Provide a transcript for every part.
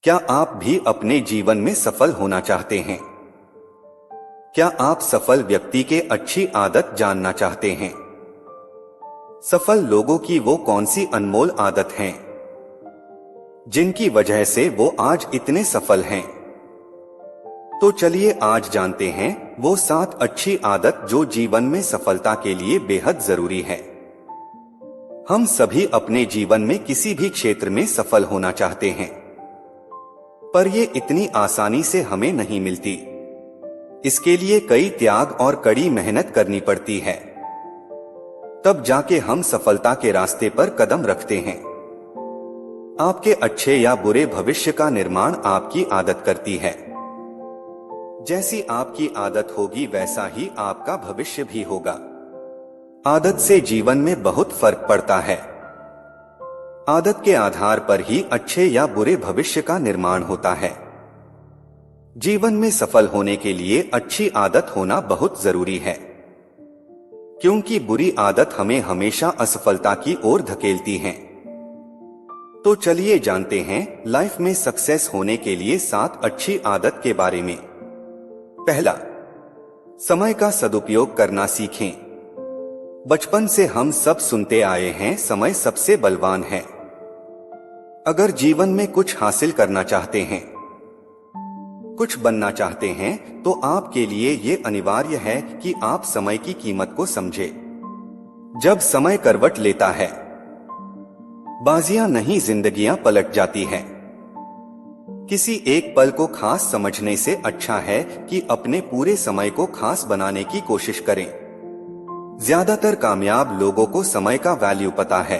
क्या आप भी अपने जीवन में सफल होना चाहते हैं? क्या आप सफल व्यक्ति के अच्छी आदत जानना चाहते हैं? सफल लोगों की वो कौन सी अनमोल आदत हैं जिनकी वजह से वो आज इतने सफल हैं? तो चलिए आज जानते हैं वो 7 अच्छी आदत जो जीवन में सफलता के लिए बेहद जरूरी है। हम सभी अपने जीवन में किसी भी क्षेत्र में सफल होना चाहते हैं, पर ये इतनी आसानी से हमें नहीं मिलती। इसके लिए कई त्याग और कड़ी मेहनत करनी पड़ती है, तब जाके हम सफलता के रास्ते पर कदम रखते हैं। आपके अच्छे या बुरे भविष्य का निर्माण आपकी आदत करती है। जैसी आपकी आदत होगी वैसा ही आपका भविष्य भी होगा। आदत से जीवन में बहुत फर्क पड़ता है। आदत के आधार पर ही अच्छे या बुरे भविष्य का निर्माण होता है। जीवन में सफल होने के लिए अच्छी आदत होना बहुत जरूरी है, क्योंकि बुरी आदत हमें हमेशा असफलता की ओर धकेलती हैं। तो चलिए जानते हैं लाइफ में सक्सेस होने के लिए 7 अच्छी आदत के बारे में। पहला, समय का सदुपयोग करना सीखें। बचपन से हम सब सुनते आए हैं, समय सबसे बलवान है। अगर जीवन में कुछ हासिल करना चाहते हैं, कुछ बनना चाहते हैं, तो आपके लिए ये अनिवार्य है कि आप समय की कीमत को समझें। जब समय करवट लेता है, बाजियां नहीं जिंदगियां पलट जाती हैं। किसी एक पल को खास समझने से अच्छा है कि अपने पूरे समय को खास बनाने की कोशिश करें। ज्यादातर कामयाब लोगों को समय का वैल्यू पता है।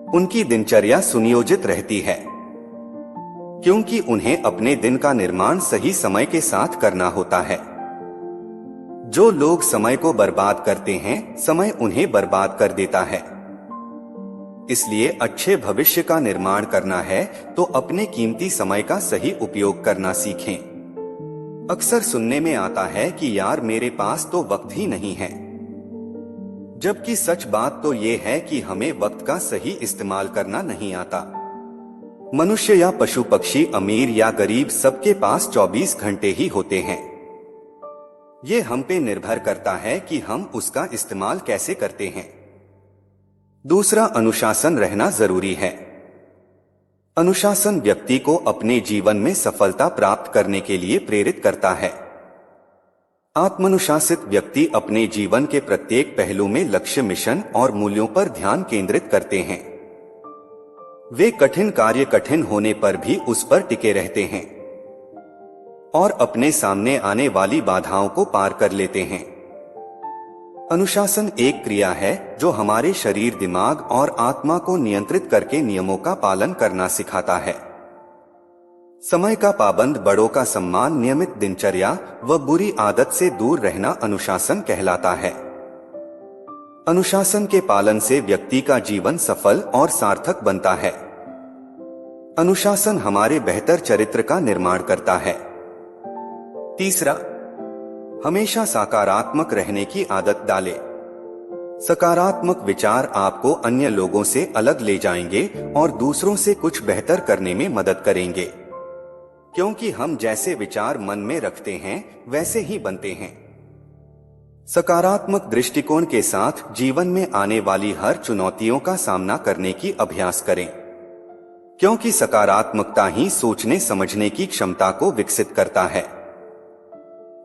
उनकी दिनचर्या सुनियोजित रहती है, क्योंकि उन्हें अपने दिन का निर्माण सही समय के साथ करना होता है। जो लोग समय को बर्बाद करते हैं, समय उन्हें बर्बाद कर देता है। इसलिए अच्छे भविष्य का निर्माण करना है तो अपने कीमती समय का सही उपयोग करना सीखें। अक्सर सुनने में आता है कि यार मेरे पास तो वक्त ही नहीं है, जबकि सच बात तो ये है कि हमें वक्त का सही इस्तेमाल करना नहीं आता। मनुष्य या पशु पक्षी, अमीर या गरीब, सबके पास 24 घंटे ही होते हैं। ये हम पे निर्भर करता है कि हम उसका इस्तेमाल कैसे करते हैं। दूसरा, अनुशासन रहना जरूरी है। अनुशासन व्यक्ति को अपने जीवन में सफलता प्राप्त करने के लिए प्रेरित करता है। आत्मानुशासित व्यक्ति अपने जीवन के प्रत्येक पहलू में लक्ष्य, मिशन और मूल्यों पर ध्यान केंद्रित करते हैं। वे कठिन कार्य कठिन होने पर भी उस पर टिके रहते हैं और अपने सामने आने वाली बाधाओं को पार कर लेते हैं। अनुशासन एक क्रिया है जो हमारे शरीर, दिमाग और आत्मा को नियंत्रित करके नियमों का पालन करना सिखाता है। समय का पाबंद, बड़ों का सम्मान, नियमित दिनचर्या व बुरी आदत से दूर रहना अनुशासन कहलाता है। अनुशासन के पालन से व्यक्ति का जीवन सफल और सार्थक बनता है। अनुशासन हमारे बेहतर चरित्र का निर्माण करता है। तीसरा, हमेशा सकारात्मक रहने की आदत डालें। सकारात्मक विचार आपको अन्य लोगों से अलग ले जाएंगे और दूसरों से कुछ बेहतर करने में मदद करेंगे, क्योंकि हम जैसे विचार मन में रखते हैं वैसे ही बनते हैं। सकारात्मक दृष्टिकोण के साथ जीवन में आने वाली हर चुनौतियों का सामना करने की अभ्यास करें, क्योंकि सकारात्मकता ही सोचने समझने की क्षमता को विकसित करता है।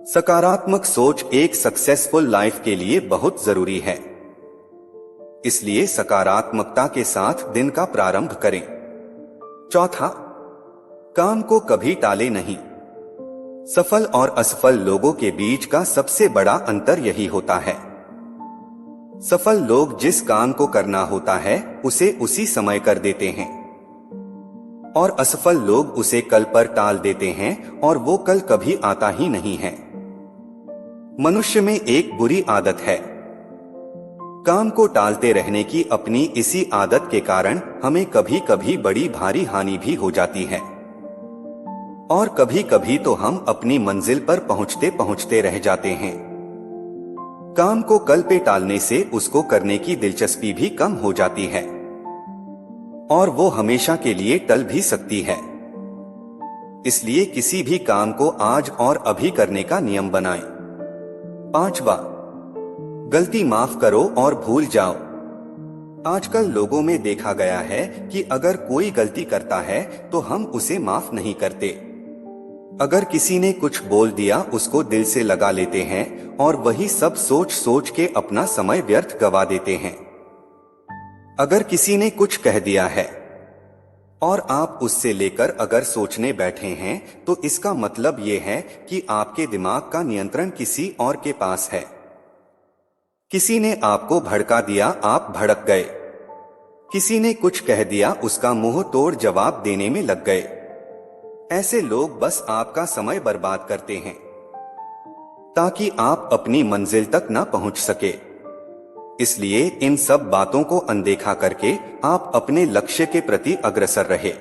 सकारात्मक सोच एक सक्सेसफुल लाइफ के लिए बहुत जरूरी है। इसलिए सकारात्मकता के साथ दिन का प्रारंभ करें। चौथा, काम को कभी टाले नहीं। सफल और असफल लोगों के बीच का सबसे बड़ा अंतर यही होता है। सफल लोग जिस काम को करना होता है उसे उसी समय कर देते हैं, और असफल लोग उसे कल पर टाल देते हैं और वो कल कभी आता ही नहीं है। मनुष्य में एक बुरी आदत है, काम को टालते रहने की। अपनी इसी आदत के कारण हमें कभी कभी बड़ी भारी हानि भी हो जाती है, और कभी कभी तो हम अपनी मंजिल पर पहुंचते पहुंचते रह जाते हैं। काम को कल पे टालने से उसको करने की दिलचस्पी भी कम हो जाती है, और वो हमेशा के लिए टल भी सकती है। इसलिए किसी भी काम को आज और अभी करने का नियम बनाएं। 5वां, गलती माफ करो और भूल जाओ। आजकल लोगों में देखा गया है कि अगर कोई गलती करता है तो हम उसे माफ नहीं करते। अगर किसी ने कुछ बोल दिया उसको दिल से लगा लेते हैं और वही सब सोच सोच के अपना समय व्यर्थ गवा देते हैं। अगर किसी ने कुछ कह दिया है और आप उससे लेकर अगर सोचने बैठे हैं तो इसका मतलब ये है कि आपके दिमाग का नियंत्रण किसी और के पास है। किसी ने आपको भड़का दिया, आप भड़क गए। किसी ने कुछ कह दिया, उसका मुंह तोड़ जवाब देने में लग गए। ऐसे लोग बस आपका समय बर्बाद करते हैं ताकि आप अपनी मंजिल तक ना पहुंच सके। इसलिए इन सब बातों को अनदेखा करके आप अपने लक्ष्य के प्रति अग्रसर रहे।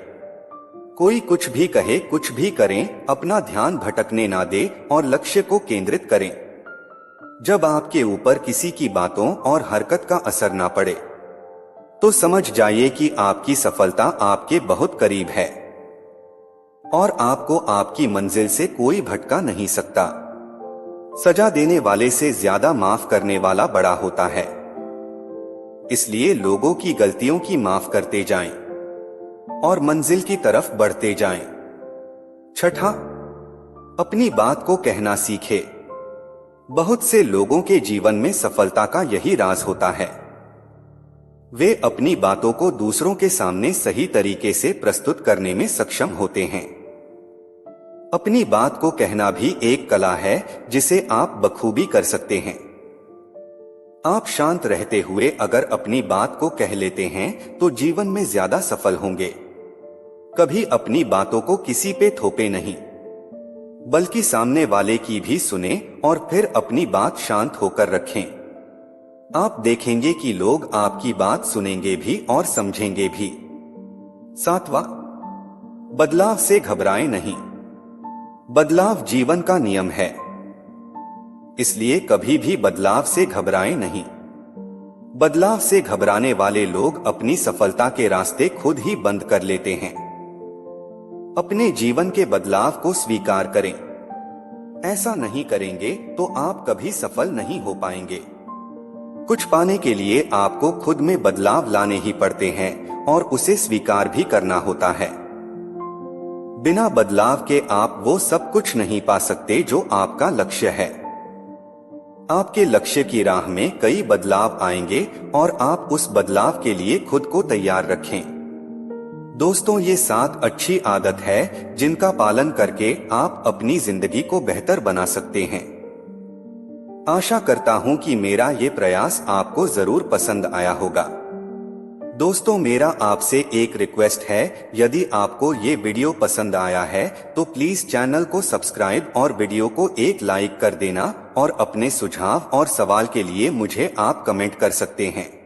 कोई कुछ भी कहे, कुछ भी करें, अपना ध्यान भटकने ना दे और लक्ष्य को केंद्रित करें। जब आपके ऊपर किसी की बातों और हरकत का असर ना पड़े तो समझ जाइए कि आपकी सफलता आपके बहुत करीब है और आपको आपकी मंजिल से कोई भटका नहीं सकता। सजा देने वाले से ज्यादा माफ करने वाला बड़ा होता है। इसलिए लोगों की गलतियों की माफ करते जाएं और मंजिल की तरफ बढ़ते जाएं। 6, अपनी बात को कहना सीखे। बहुत से लोगों के जीवन में सफलता का यही राज होता है। वे अपनी बातों को दूसरों के सामने सही तरीके से प्रस्तुत करने में सक्षम होते हैं। अपनी बात को कहना भी एक कला है जिसे आप बखूबी कर सकते हैं। आप शांत रहते हुए अगर अपनी बात को कह लेते हैं तो जीवन में ज्यादा सफल होंगे। कभी अपनी बातों को किसी पे थोपे नहीं, बल्कि सामने वाले की भी सुने और फिर अपनी बात शांत होकर रखें। आप देखेंगे कि लोग आपकी बात सुनेंगे भी और समझेंगे भी। 7वां, बदलाव से घबराएं नहीं। बदलाव जीवन का नियम है, इसलिए कभी भी बदलाव से घबराएं नहीं। बदलाव से घबराने वाले लोग अपनी सफलता के रास्ते खुद ही बंद कर लेते हैं। अपने जीवन के बदलाव को स्वीकार करें। ऐसा नहीं करेंगे तो आप कभी सफल नहीं हो पाएंगे। कुछ पाने के लिए आपको खुद में बदलाव लाने ही पड़ते हैं और उसे स्वीकार भी करना होता है। बिना बदलाव के आप वो सब कुछ नहीं पा सकते जो आपका लक्ष्य है। आपके लक्ष्य की राह में कई बदलाव आएंगे और आप उस बदलाव के लिए खुद को तैयार रखें। दोस्तों, ये 7 अच्छी आदत है जिनका पालन करके आप अपनी जिंदगी को बेहतर बना सकते हैं। आशा करता हूं कि मेरा ये प्रयास आपको जरूर पसंद आया होगा। दोस्तों, मेरा आपसे एक रिक्वेस्ट है, यदि आपको ये वीडियो पसंद आया है तो प्लीज चैनल को सब्सक्राइब और वीडियो को एक लाइक कर देना और अपने सुझाव और सवाल के लिए मुझे आप कमेंट कर सकते हैं।